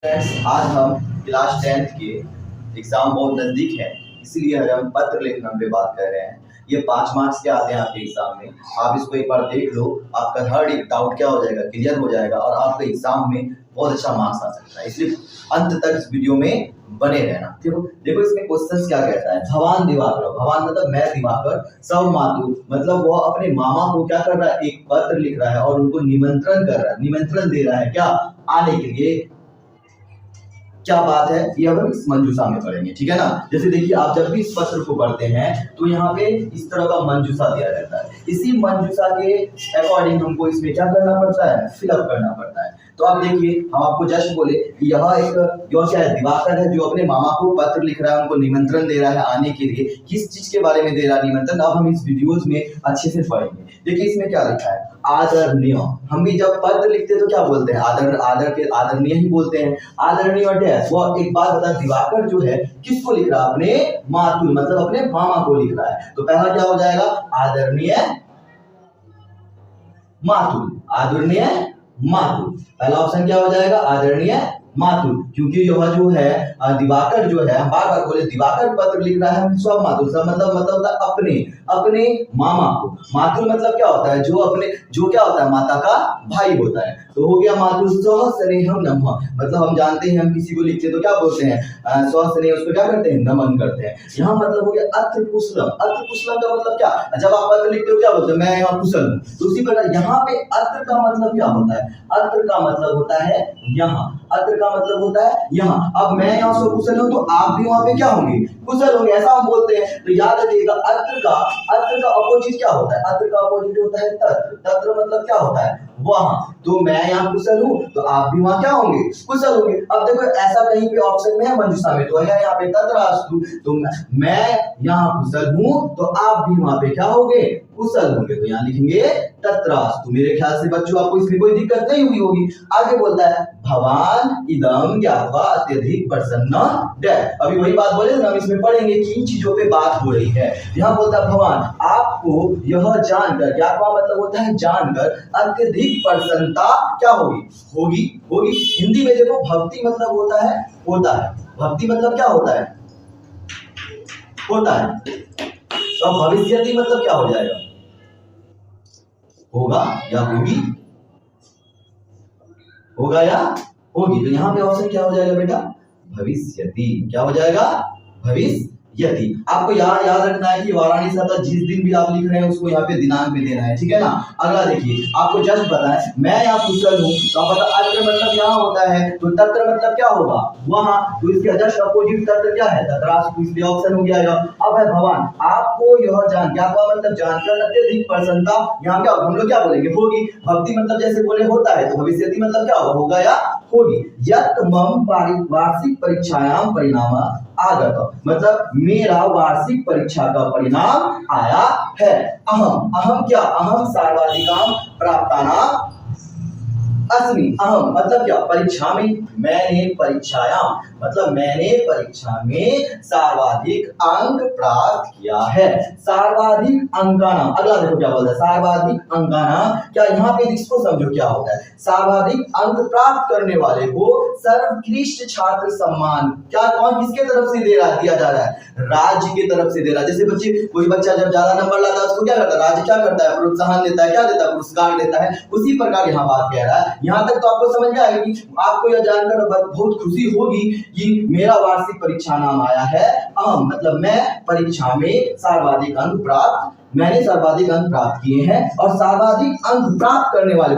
Friends, आज हम class 10th के एग्जाम बहुत नज़दीक है, इसीलिए हम पत्र लेखन पे बात कर रहे हैं। ये 5 मार्क्स के आते हैं आपके एग्जाम में। आप इसको एक बार देख लो, आपका हर एक डाउट क्या हो जाएगा, क्लियर हो जाएगा और आपके एग्जाम में बहुत अच्छा मार्क्स आ सकता है। इसलिए अंत तक इस वीडियो में बने रहना। देखो इसमें क्वेश्चन क्या कहता है। भवान दिवाकर, भवान मतलब मैं दिवाकर, सब मातु मतलब वो अपने मामा को क्या कर रहा है, एक पत्र लिख रहा है और उनको निमंत्रण कर रहा है, निमंत्रण दे रहा है क्या, आने के लिए। क्या बात है, ये हम इस मंजूषा में पढ़ेंगे, ठीक है ना। जैसे देखिए, आप जब भी इस पत्र को पढ़ते हैं तो यहाँ पे इस तरह का मंजूषा दिया रहता है। इसी मंजूषा के अकॉर्डिंग हमको इसमें क्या करना पड़ता है, फिलअप करना पड़ता है। तो आप देखिए, हम आपको जस्ट बोले कि यह एक जो क्या है, दिवाकर है जो अपने मामा को पत्र लिख रहा है, उनको निमंत्रण दे रहा है आने के लिए। किस चीज के बारे में दे रहा है निमंत्रण, अब हम इस वीडियोस में अच्छे से पढ़ेंगे। देखिए इसमें क्या लिखा है, आदरणीय। हम भी जब पत्र लिखते हैं तो क्या बोलते हैं, आदरणीय ही बोलते हैं। आदरणीय डैश, वो एक बात बता, दिवाकर जो है किसको लिख रहा है, अपने मातुल मतलब अपने मामा को लिख रहा है। तो पहला क्या हो जाएगा, आदरणीय मातुल, आदरणीय मातुल। पहला ऑप्शन क्या हो जाएगा, आदरणीय मातुल, क्योंकि यह जो है दिवाकर जो है, बार बार बोले दिवाकर पत्र लिख रहा है सब मातुल, सब मतलब होता है अपने अपने मामा को। मातुल मतलब क्या होता है, जो अपने, जो क्या होता है, माता का भाई होता है। तो हो गया मातुल सह स्नेहम नमः, मतलब हम जानते हैं हम किसी को लिखते हैं तो क्या बोलते हैं, सह स्नेह, उसको क्या करते हैं, नमन करते हैं। यहाँ मतलब हो गया अत्र कुशलम। अत्र कुशलम का मतलब क्या, जब आप पत्र लिखते हो क्या बोलते हैं, मैं यहाँ कुशल हूँ। तो उसी प्रकार यहाँ पे अत्र का मतलब क्या होता है, अत्र का मतलब होता है यहाँ, अत्र का मतलब होता है यहाँ। अब मैं यहाँ से कुशल हूँ तो आप भी वहां पे क्या होंगे, कुशल होंगे, ऐसा हम बोलते हैं। तो याद रखिएगा, अत्र का अपोजिट क्या होता है, अत्र का अपोजिट होता है तत्र। तत्र मतलब क्या होता है, वहां। तो मैं यहाँ कुशल हूँ तो आप भी वहां क्या होंगे, कुशल होंगे। अब देखो ऐसा कहीं पे ऑप्शन में है मंजूषा में, तो है यहाँ पे तत्रास्तु, तो मैं यहाँ कुशल हूँ तो आप भी वहां पे क्या होंगे, कुशल होंगे। तो यहाँ लिखेंगे तत्रास्तु। मेरे ख्याल से बच्चों आपको इसमें कोई दिक्कत नहीं हुई होगी। आगे बोलता है, भवान इदम ज्ञात्वा अत्यधिक प्रसन्न डैश। अभी वही बात बोले ना, हम इसमें पढ़ेंगे कि इन चीजों पे बात हो रही है। यहाँ बोलता है भवान, आपको यह जानकर, ज्ञात्वा मतलब होता है जानकर, अत्यधिक प्रसन्नता क्या होगी, होगी होगी। हिंदी में देखो भक्ति मतलब होता है, होता है। भक्ति मतलब क्या होता है, होता है। तो भविष्यति मतलब क्या हो जाएगा, होगा या होगी, होगा या होगी। तो यहाँ पे ऑप्शन क्या हो जाएगा बेटा, भविष्यति। क्या हो जाएगा, भविष्यति। आपको याद रखना है कि वाराणसी था, जिस दिन भी आप लिख रहे हैं उसको यहाँ पे दिनांक भी देना है, ठीक है ना। अगला देखिए, आपको जस्ट पता है मैं यहाँ कुशल हूँ, तो आप पता अत्र मतलब यहाँ होता है, तो तत्र मतलब क्या होगा, वहां। तो इसके जस्ट अपोजिट तत्र क्या है, तत्रास्तु, इसलिए ऑप्शन हो गया। अब है भवान, आपको यह जान, क्या मतलब जानकर अत्यधिक प्रसन्नता, यहाँ क्या हम लोग क्या बोलेंगे, होगी। भक्ति मतलब जैसे बोले होता है, तो भविष्यति मतलब क्या होगा या होगी। यत् मम वार्षिक परीक्षायाम परिणाम आगत, मतलब मेरा वार्षिक परीक्षा का परिणाम आया है। अहम, अहम क्या, अहम सर्वाधिकाम प्राप्तानाम अस्मि। अहम मतलब क्या, परीक्षा में, मैंने परीक्षायाम मतलब मैंने परीक्षा में सर्वाधिक अंक प्राप्त किया है। सर्वाधिक अंकाना, अगला देखो क्या बोलता है, सर्वाधिक अंकाना। क्या यहाँ पे इसको समझो क्या होता है, सर्वाधिक अंक प्राप्त करने वाले को सर्वोत्कृष्ट छात्र सम्मान, क्या कौन किसके तरफ से दिया जा रहा है, राज्य की तरफ से दे रहा है। जैसे बच्चे, कोई बच्चा जब ज्यादा नंबर लाता है उसको क्या करता है, राज्य क्या करता है, प्रोत्साहन देता है, क्या देता है, पुरस्कार देता है। उसी प्रकार यहाँ बात कह रहा है। यहाँ तक तो आपको समझ में आएगा कि आपको यह जानकर बहुत खुशी होगी कि मेरा वार्षिक परीक्षा नाम आया है। अहम मतलब मैं परीक्षा में सर्वाधिक अंक प्राप्त, मैंने सर्वाधिक अंक प्राप्त किए हैं। और सर्वाधिक अंक प्राप्त करने वाले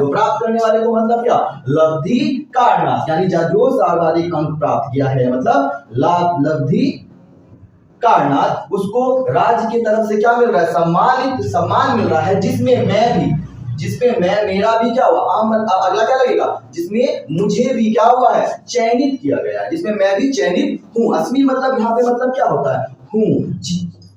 को मतलब क्या, लब्धि कारणात्, यानी जो सर्वाधिक अंक प्राप्त किया है मतलब लब्धि कारणात्, उसको राज्य की तरफ से क्या मिल रहा है, सम्मान मिल रहा है, जिसमें मेरा भी क्या हुआ, अगला क्या लगेगा, जिसमें मुझे भी क्या हुआ है, चयनित किया गया है, जिसमें मैं भी चयनित हूँ। अस्मि मतलब यहाँ पे मतलब क्या होता है, हूँ।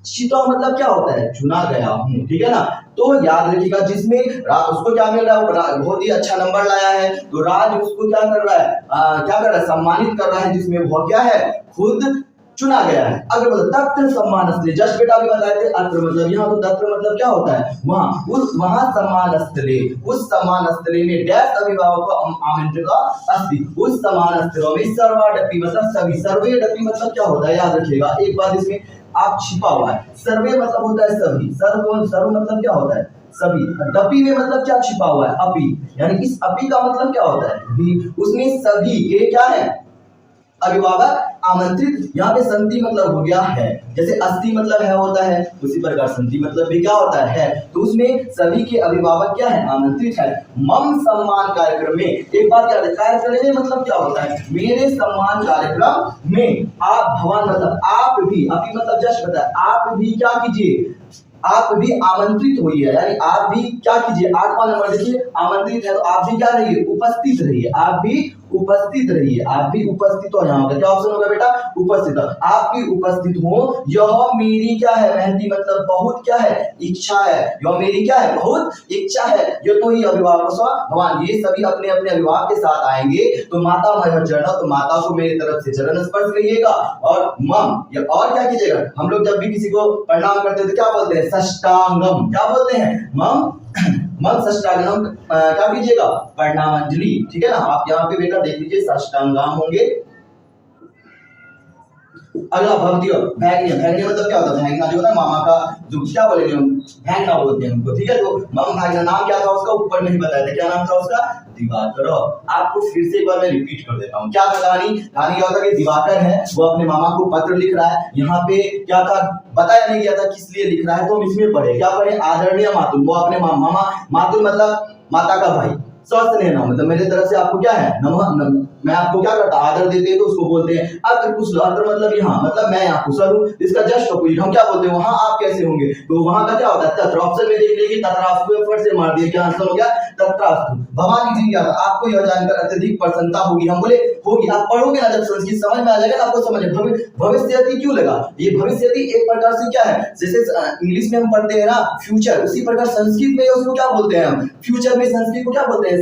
चितो मतलब क्या होता है, चुना गया हूँ, ठीक है ना। तो याद रखिएगा, जिसमें उसको क्या मिल रहा है, बहुत ही अच्छा नंबर लाया है, तो राज उसको क्या कर रहा है, सम्मानित कर रहा है, जिसमें वो क्या है, खुद चुना गया है। अगर बोलो तत्र सम्मानस्थले, जस्ट बेटा भी बताए थे अत्र मतलब यहाँ, तो तत्र मतलब क्या होता है वहाँ, वहाँ सम्मानस्थले, उस सम्मानस्थले में डैश अभिभावक को आमंत्रित अस्ति, उस सम्मानस्थलों में सर्वाडपि मतलब सभी, सर्वेडपि मतलब क्या होता है याद रखिएगा, एक बात इसमें आप छिपा हुआ है, सर्वे मतलब होता है सभी, सर्व मतलब क्या होता है सभी, डपी में मतलब क्या छिपा हुआ है अपी, यानी इस अपी का मतलब क्या होता है भी, उसमें सभी के क्या है अभिभावक आमंत्रित, यहाँ पे संति मतलब हो गया है, जैसे अस्ति मतलब है होता है, उसी प्रकार संति मतलब भी क्या होता है, तो उसमें सभी के अभिभावक क्या है आमंत्रित है। मम सम्मान कार्यक्रम में, एक बात क्या है कार्यक्रम में मतलब क्या होता है, मेरे सम्मान कार्यक्रम में आप भवन मतलब आप भी, अभी मतलब जस्ट बताया, आप भी क्या कीजिए, आप भी आमंत्रित होइए, यानी आप भी क्या कीजिए, 8वां नंबर देखिए आमंत्रित है तो आप भी क्या रहिए उपस्थित रहिए, आप भी उपस्थित रहिए, आप भी उपस्थित हो, यहाँ होगा क्या ऑप्शन होगा बेटा उपस्थित, आप भी उपस्थित हो, यह मेरी क्या है महती मतलब बहुत क्या है इच्छा है, यह मेरी क्या है बहुत इच्छा है, ये तो ही अभिभावक भगवान, ये सभी अपने अपने अभिभावक के साथ आएंगे, तो माता मय चरण, तो माता को मेरी तरफ से चरण स्पर्श करिएगा, और मम या और क्या कीजिएगा, हम लोग जब भी किसी को प्रणाम करते हैं तो क्या बोलते हैं साष्टांगम, क्या बोलते हैं मम मम साष्टांगम क्या कीजिएगा प्रणामांजलि, ठीक है ना। आप यहाँ पे बेटा देख लीजिए साष्टांगम होंगे। अगला भक्ति भैंगना, भैंगना मतलब क्या होता है, भैंगना जो होता है मामा का जो क्या बोलेंगे हम भैंगना बोलते हैं उनको, ठीक है। तो मम भैंगना नाम क्या था उसका ऊपर में ही बताया था, क्या नाम था उसका दिवाकर। आपको फिर से एक बार मैं रिपीट कर देता हूँ, क्या था कहानी, कहानी क्या होता है कि दिवाकर है वो अपने मामा को पत्र लिख रहा है, यहाँ पे क्या था बताया नहीं गया था किस लिए लिख रहा है, तो हम इसमें पढ़े क्या पढ़े आदरणीय मातुल, वो अपने मामा, मातुल मतलब माता का भाई, स्वस्थ लेना मतलब मेरे तरफ से आपको क्या है नमः, मैं आपको क्या करता आदर देते हैं तो उसको बोलते हैं अत्र कुशल, अत्र मतलब यहाँ मतलब मैं यहाँ कुशल हूँ, इसका जस्ट अपोजिट हम क्या बोलते हैं वहां आप कैसे होंगे, तो वहां का क्या होता है तत्र, ऑप्शन में देख लीजिए तत्रास्तु फट से मार दिया, क्या आंसर हो गया तत्रास्तु। भवानी जी क्या था, आपको यह जानकर अत्यधिक प्रसन्नता होगी, हम बोले होगी, आप पढ़ोगे ना जब संस्कृत समझ में आ जाएगा ना आपको समझ भविष्यति क्यों लगा, ये भविष्यति एक प्रकार से क्या है जैसे इंग्लिश में हम पढ़ते हैं ना फ्यूचर, उसी प्रकार संस्कृत में उसको क्या बोलते हैं हम फ्यूचर में, संस्कृत को क्या बोलते हैं